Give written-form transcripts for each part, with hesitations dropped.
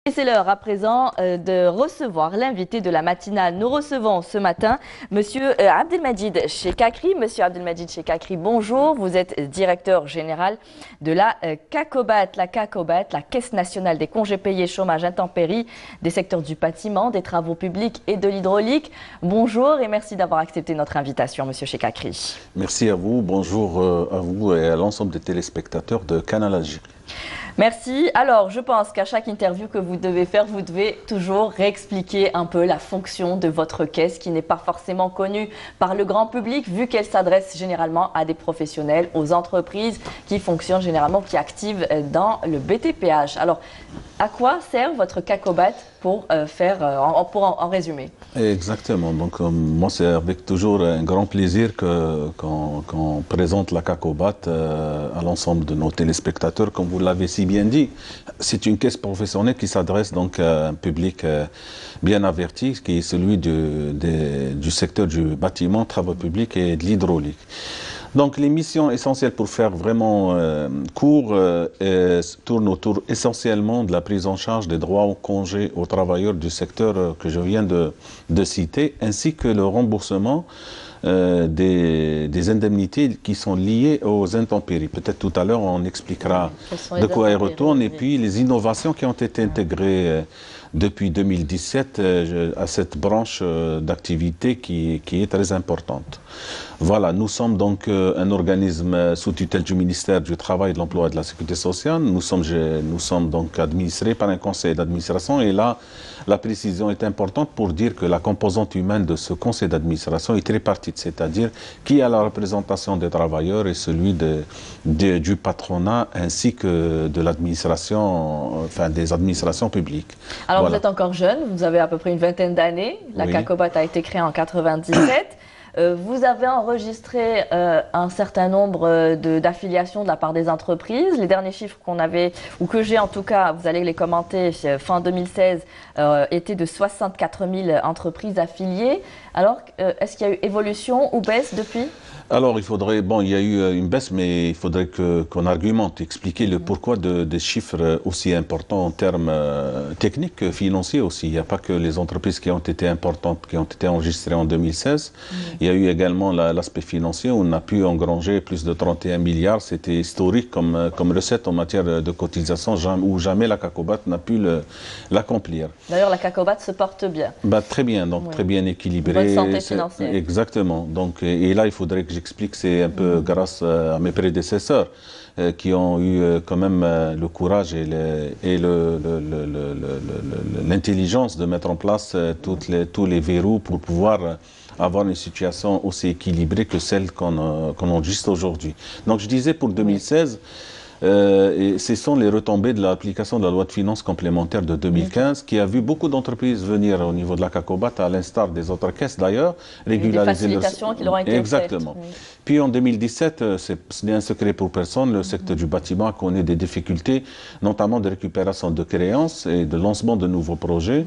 Et c'est l'heure à présent de recevoir l'invité de la matinale. Nous recevons ce matin Monsieur Abdelmajid Chekakri. Monsieur Abdelmajid Chekakri, bonjour. Vous êtes directeur général de la CACOBAT. La CACOBAT, la Caisse nationale des congés payés chômage intempéries des secteurs du bâtiment, des travaux publics et de l'hydraulique. Bonjour et merci d'avoir accepté notre invitation, Monsieur Chekakri. Merci à vous. Bonjour à vous et à l'ensemble des téléspectateurs de Canal Algérie. Merci. Alors, je pense qu'à chaque interview que vous devez faire, vous devez toujours réexpliquer un peu la fonction de votre caisse qui n'est pas forcément connue par le grand public vu qu'elle s'adresse généralement à des professionnels, aux entreprises qui fonctionnent généralement, qui activent dans le BTPH. Alors, à quoi sert votre CACOBAT pour en résumer? Exactement. Donc, moi, c'est avec toujours un grand plaisir qu'on présente la CACOBAT à l'ensemble de nos téléspectateurs. Comme vous l'avez si bien dit, c'est une caisse professionnelle qui s'adresse donc à un public bien averti, qui est celui du secteur du bâtiment, travaux publics et de l'hydraulique. Donc les missions essentielles, pour faire vraiment court, tournent autour essentiellement de la prise en charge des droits au congé aux travailleurs du secteur que je viens de citer, ainsi que le remboursement des indemnités qui sont liées aux intempéries. Peut-être tout à l'heure on expliquera de quoi elles retournent, et puis les innovations qui ont été intégrées depuis 2017 à cette branche d'activité qui est très importante. Voilà, nous sommes donc un organisme sous tutelle du ministère du Travail, de l'Emploi et de la Sécurité sociale. Nous sommes donc administrés par un conseil d'administration, et là, la précision est importante pour dire que la composante humaine de ce conseil d'administration est tripartite, c'est-à-dire qui a la représentation des travailleurs et celui du patronat ainsi que de l'administration, enfin des administrations publiques. Alors voilà. Vous êtes encore jeune, vous avez à peu près une vingtaine d'années. La CACOBAT a été créée en 1997. Vous avez enregistré un certain nombre d'affiliations de la part des entreprises. Les derniers chiffres qu'on avait, ou que j'ai en tout cas, vous allez les commenter, fin 2016, étaient de 64 000 entreprises affiliées. Alors, est-ce qu'il y a eu évolution ou baisse depuis ? Alors, il y a eu une baisse, mais il faudrait qu'on argumente, expliquer le pourquoi des chiffres aussi importants en termes techniques que financiers aussi. Il n'y a pas que les entreprises qui ont été importantes, qui ont été enregistrées en 2016. Il y a eu également l'aspect financier, où on a pu engranger plus de 31 milliards. C'était historique comme recette en matière de cotisation, où jamais la CACOBAT n'a pu l'accomplir. D'ailleurs, la CACOBAT se porte bien. Très bien, donc très bien équilibré. Bonne santé financière. Exactement. Donc, et là, il faudrait que j'explique, c'est un peu grâce à mes prédécesseurs qui ont eu quand même le courage et l'intelligence de mettre en place tous les verrous pour pouvoir avoir une situation aussi équilibrée que celle qu'on enregistre aujourd'hui. Donc je disais pour 2016, et ce sont les retombées de l'application de la loi de finances complémentaire de 2015 qui a vu beaucoup d'entreprises venir au niveau de la CACOBAT, à l'instar des autres caisses d'ailleurs, régulariser des facilitations qui leur ont été Exactement. Faites, oui. Puis en 2017, ce n'est un secret pour personne, le secteur du bâtiment a connu des difficultés, notamment de récupération de créances et de lancement de nouveaux projets,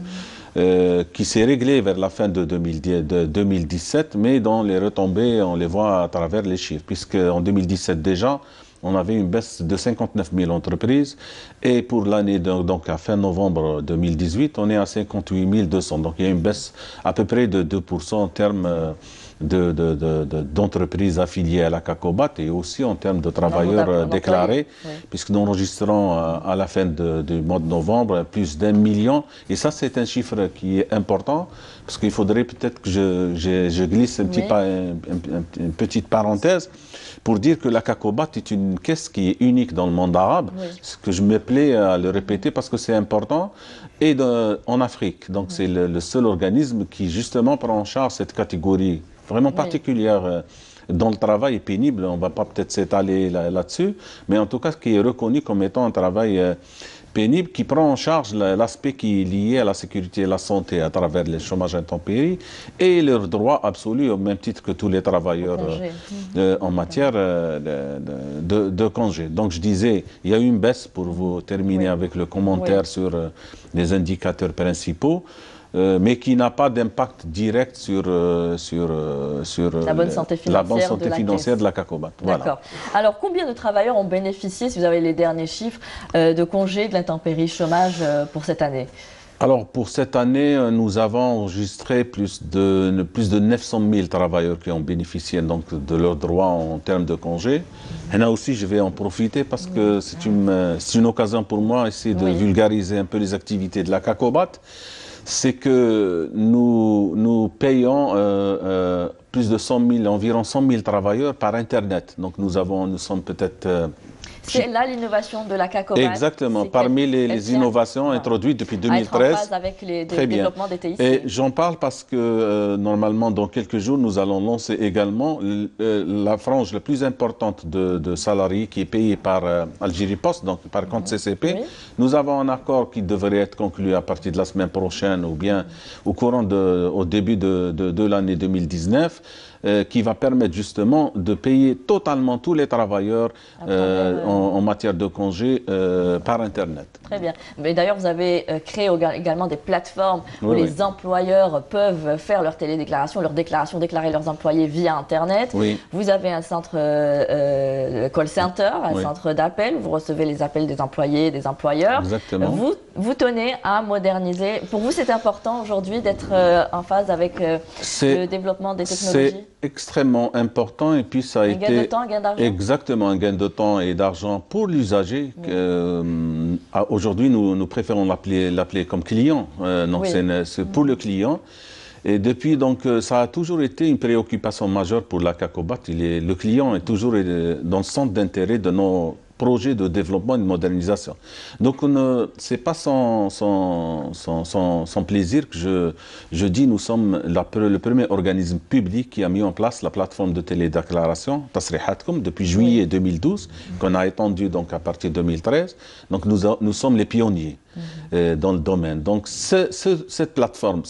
qui s'est réglé vers la fin de 2017, mais dont les retombées, on les voit à travers les chiffres, puisque en 2017 déjà, on avait une baisse de 59 000 entreprises, et pour l'année, donc à fin novembre 2018, on est à 58 200. Donc il y a une baisse à peu près de 2% en termes d'entreprises affiliées à la CACOBAT, et aussi en termes de travailleurs déclarés, puisque nous enregistrons à la fin du mois de novembre plus d'1 million. Et ça, c'est un chiffre qui est important, parce qu'il faudrait peut-être que je glisse une petite parenthèse pour dire que la CACOBAT est une caisse qui est unique dans le monde arabe, ce que je me plais à le répéter parce que c'est important, et en Afrique. Donc c'est le seul organisme qui justement prend en charge cette catégorie vraiment particulière dont le travail est pénible. On ne va pas peut-être s'étaler là-dessus, mais en tout cas qui est reconnu comme étant un travail pénible, qui prend en charge l'aspect qui est lié à la sécurité et la santé à travers les chômages intempéries et leurs droits absolus au même titre que tous les travailleurs en matière de congé. Donc je disais, il y a eu une baisse, pour vous terminer avec le commentaire sur les indicateurs principaux. mais qui n'a pas d'impact direct sur la bonne santé financière de la CACOBAT. D'accord. Voilà. Alors, combien de travailleurs ont bénéficié, si vous avez les derniers chiffres, de congés de l'intempérie chômage pour cette année? Alors, pour cette année, nous avons enregistré plus de 900 000 travailleurs qui ont bénéficié donc, de leurs droits en termes de congés. Et là aussi, je vais en profiter parce que c'est une occasion pour moi d'essayer de vulgariser un peu les activités de la CACOBAT. C'est que nous payons plus de 100 000, environ 100 000 travailleurs par Internet. Donc, nous sommes peut-être... C'est là l'innovation de la CACOBAT. Exactement, parmi les innovations introduites depuis 2013. En phase avec les développements des TIC. Et j'en parle parce que normalement, dans quelques jours, nous allons lancer également la frange la plus importante de salariés qui est payée par Algérie Post, donc par compte CCP. Oui. Nous avons un accord qui devrait être conclu à partir de la semaine prochaine ou bien au début de l'année 2019. Qui va permettre justement de payer totalement tous les travailleurs en matière de congés par Internet. Très bien. Mais d'ailleurs, vous avez créé également des plateformes où les employeurs peuvent faire leur télédéclaration, déclarer leurs employés via Internet. Oui. Vous avez un centre call center, un centre d'appel où vous recevez les appels des employés, des employeurs. Exactement. Vous tenez à moderniser. Pour vous, c'est important aujourd'hui d'être en phase avec le développement des technologies? Extrêmement important et puis ça a été... Un gain de temps, un gain d'argent? Exactement, un gain de temps et d'argent pour l'usager. Aujourd'hui, nous préférons l'appeler comme client. Donc c'est pour le client. Et depuis, donc, ça a toujours été une préoccupation majeure pour la CACOBAT. Le client est toujours dans le centre d'intérêt de nos projets de développement et de modernisation. Donc, ce n'est pas sans plaisir que je dis nous sommes le premier organisme public qui a mis en place la plateforme de télédéclaration, Tasrihatkoum, depuis juillet 2012, qu'on a étendu donc, à partir de 2013. Donc, nous sommes les pionniers. Dans le domaine. Donc, cette plateforme,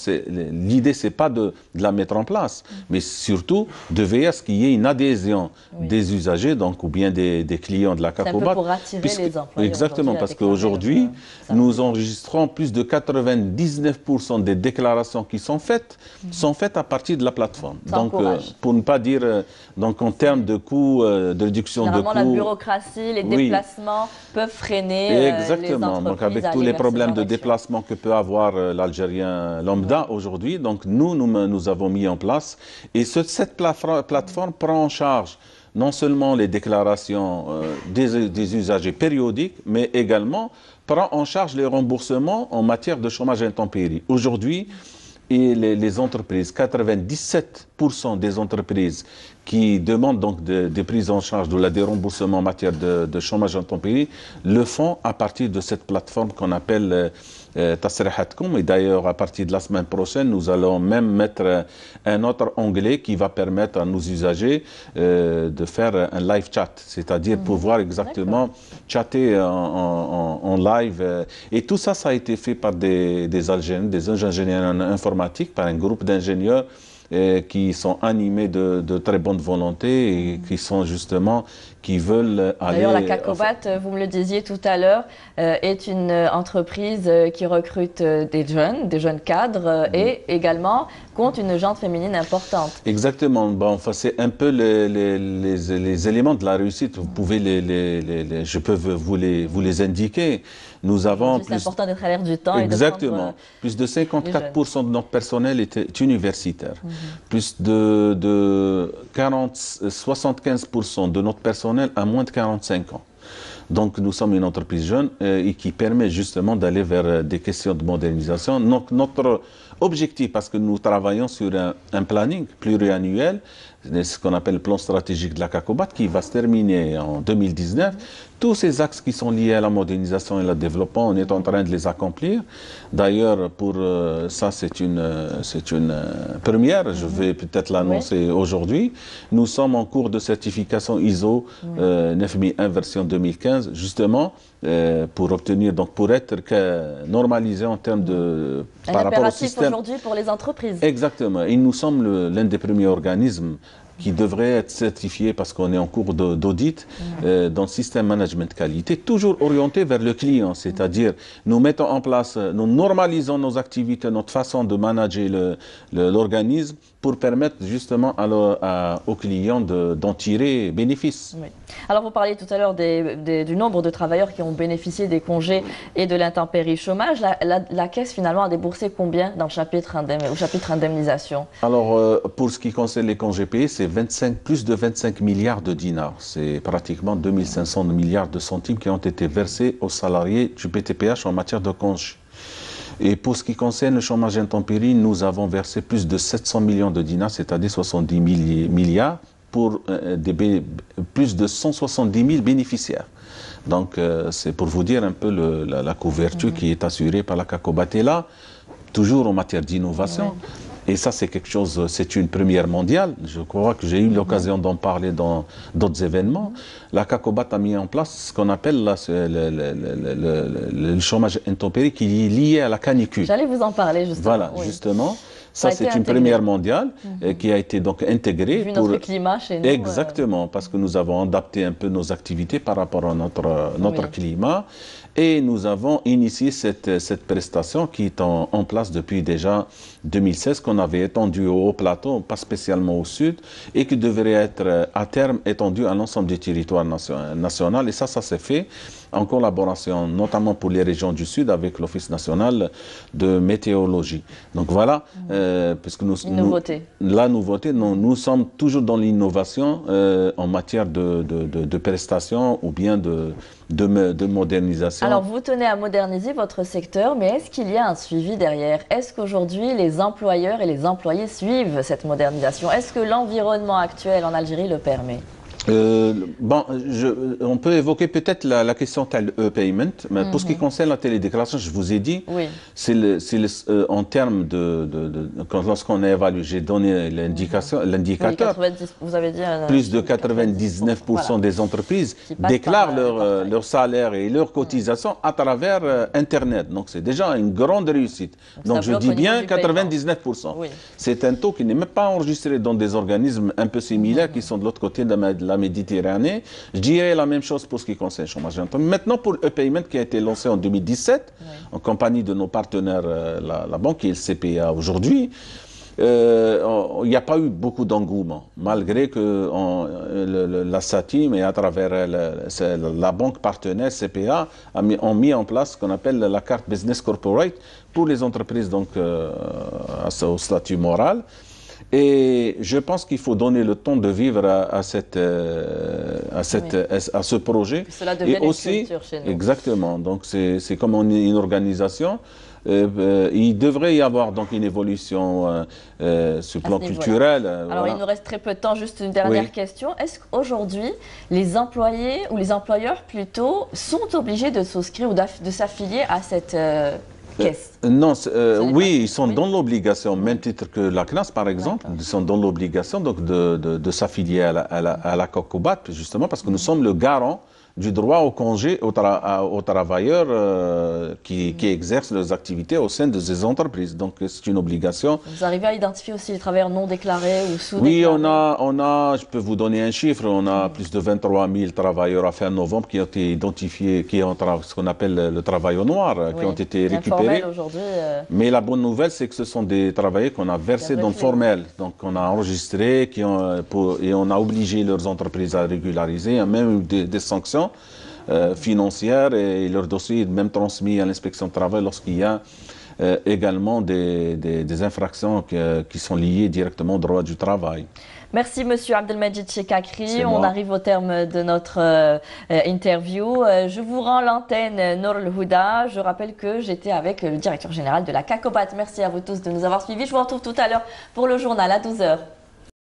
l'idée, ce n'est pas de la mettre en place, mais surtout de veiller à ce qu'il y ait une adhésion des usagers, donc, ou bien des clients de la CACOBAT. C'est un peu pour attirer les employés. Exactement, parce qu'aujourd'hui, nous enregistrons plus de 99% des déclarations qui sont faites à partir de la plateforme. Donc, pour ne pas dire, donc, en termes de coûts, de réduction de coûts... la bureaucratie, les déplacements peuvent freiner les entreprises. Donc, avec tous les problèmes de déplacement que peut avoir l'Algérien lambda aujourd'hui, donc nous avons mis en place. Et cette plateforme prend en charge non seulement les déclarations des usagers périodiques, mais également prend en charge les remboursements en matière de chômage intempérie. Aujourd'hui, les entreprises, 97% des entreprises qui demandent donc des prises en charge ou des remboursements en matière de chômage intempérie le font à partir de cette plateforme qu'on appelle Tasrihatkoum. Et d'ailleurs, à partir de la semaine prochaine, nous allons même mettre un autre onglet qui va permettre à nos usagers de faire un live chat, c'est-à-dire pouvoir exactement chatter en live. Et tout ça, ça a été fait par des ingénieurs informatiques, par un groupe d'ingénieurs qui sont animés de très bonne volonté et qui veulent aller... D'ailleurs, la CACOBAT, vous me le disiez tout à l'heure, est une entreprise qui recrute des jeunes cadres et également compte une gente féminine importante. Exactement. Bon, enfin, c'est un peu les éléments de la réussite. Vous pouvez je peux vous les indiquer. Nous avons c'est important d'être à l'air du temps. Exactement. Plus de 54% de notre personnel est universitaire. Plus de 75% de notre personnel a moins de 45 ans. Donc nous sommes une entreprise jeune et qui permet justement d'aller vers des questions de modernisation. Donc notre objectif, parce que nous travaillons sur un planning pluriannuel, ce qu'on appelle le plan stratégique de la CACOBAT, qui va se terminer en 2019. Tous ces axes qui sont liés à la modernisation et le développement, on est en train de les accomplir. D'ailleurs, pour ça, c'est une première. Je vais peut-être l'annoncer aujourd'hui. Nous sommes en cours de certification ISO 9001 version 2015, justement, pour obtenir, donc pour être normalisé en termes de... par rapport au système. Aujourd'hui pour les entreprises. Exactement. Et nous sommes l'un des premiers organismes qui devrait être certifié parce qu'on est en cours d'audit dans le système management qualité, toujours orienté vers le client, c'est-à-dire nous mettons en place, nous normalisons nos activités, notre façon de manager l'organisme pour permettre justement aux clients d'en tirer bénéfice. Oui. Alors vous parliez tout à l'heure du nombre de travailleurs qui ont bénéficié des congés et de l'intempérie chômage. La Caisse finalement a déboursé combien dans au chapitre indemnisation? Alors pour ce qui concerne les congés payés, c'est plus de 25 milliards de dinars. C'est pratiquement 2500 milliards de centimes qui ont été versés aux salariés du PTPH en matière de congés. Et pour ce qui concerne le chômage intempérie, nous avons versé plus de 700 millions de dinars, c'est-à-dire 70 milliards, pour plus de 170 000 bénéficiaires. Donc c'est pour vous dire un peu la couverture qui est assurée par la CACOBAT. Et là, toujours en matière d'innovation, et ça c'est quelque chose, c'est une première mondiale, je crois que j'ai eu l'occasion d'en parler dans d'autres événements. La CACOBAT a mis en place ce qu'on appelle le chômage intempérie qui est lié à la canicule. J'allais vous en parler justement. Voilà, justement. Ça, c'est une première mondiale qui a été donc intégrée. Vu notre climat chez nous. Exactement, parce que nous avons adapté un peu nos activités par rapport à notre climat. Et nous avons initié cette prestation qui est en place depuis déjà 2016, qu'on avait étendue au haut plateau, pas spécialement au sud, et qui devrait être à terme étendue à l'ensemble du territoire national. Et ça s'est fait en collaboration, notamment pour les régions du Sud, avec l'Office national de météorologie. Donc voilà, puisque la nouveauté, nous sommes toujours dans l'innovation en matière de prestations ou bien de modernisation. Alors vous tenez à moderniser votre secteur, mais est-ce qu'il y a un suivi derrière? Est-ce qu'aujourd'hui les employeurs et les employés suivent cette modernisation? Est-ce que l'environnement actuel en Algérie le permet? On peut évoquer peut-être la question payment, mais pour ce qui concerne la télédéclaration, je vous ai dit, c'est en termes lorsqu'on a évalué, j'ai donné l'indicateur, vous avez dit plus de 99% des entreprises déclarent leur salaire et leurs cotisations à travers Internet. Donc c'est déjà une grande réussite. Donc je dis bien 99%. C'est un taux qui n'est même pas enregistré dans des organismes un peu similaires qui sont de l'autre côté de la Méditerranée. Je dirais la même chose pour ce qui concerne le chômage intempérie. Maintenant, pour e-payment qui a été lancé en 2017, en compagnie de nos partenaires, la banque et le CPA aujourd'hui, il n'y a pas eu beaucoup d'engouement, malgré que la SATIM et à travers la banque partenaire CPA ont mis en place ce qu'on appelle la carte Business Corporate pour les entreprises donc, au statut moral. Et je pense qu'il faut donner le temps de vivre à ce projet. Que cela devienne une culture chez nous. Exactement. Donc c'est comme une organisation. Il devrait y avoir donc une évolution sur le plan culturel. Alors il nous reste très peu de temps, juste une dernière question. Est-ce qu'aujourd'hui les employés ou les employeurs plutôt sont obligés de souscrire ou de s'affilier à cette non, oui, ils sont dans l'obligation, même titre que la CNAS par exemple, ils sont dans l'obligation de s'affilier à la CACOBAT, justement parce que nous sommes le garant du droit au congé aux travailleurs qui exercent leurs activités au sein de ces entreprises. Donc c'est une obligation. Vous arrivez à identifier aussi les travailleurs non déclarés ou sous-déclarés? Oui, je peux vous donner un chiffre, on a plus de 23 000 travailleurs à fin novembre qui ont été identifiés, qui ont ce qu'on appelle le travail au noir, qui ont été récupérés. Mais la bonne nouvelle, c'est que ce sont des travailleurs qu'on a versés dans le formel. Donc on a enregistré et on a obligé leurs entreprises à régulariser, même des sanctions financières et leur dossier est même transmis à l'inspection du travail lorsqu'il y a également des infractions qui sont liées directement au droit du travail. Merci Monsieur Abdelmajid Chekakri. On arrive au terme de notre interview. Je vous rends l'antenne Nour El Houda. Je rappelle que j'étais avec le directeur général de la CACOBAT. Merci à vous tous de nous avoir suivis. Je vous retrouve tout à l'heure pour le journal à 12 h.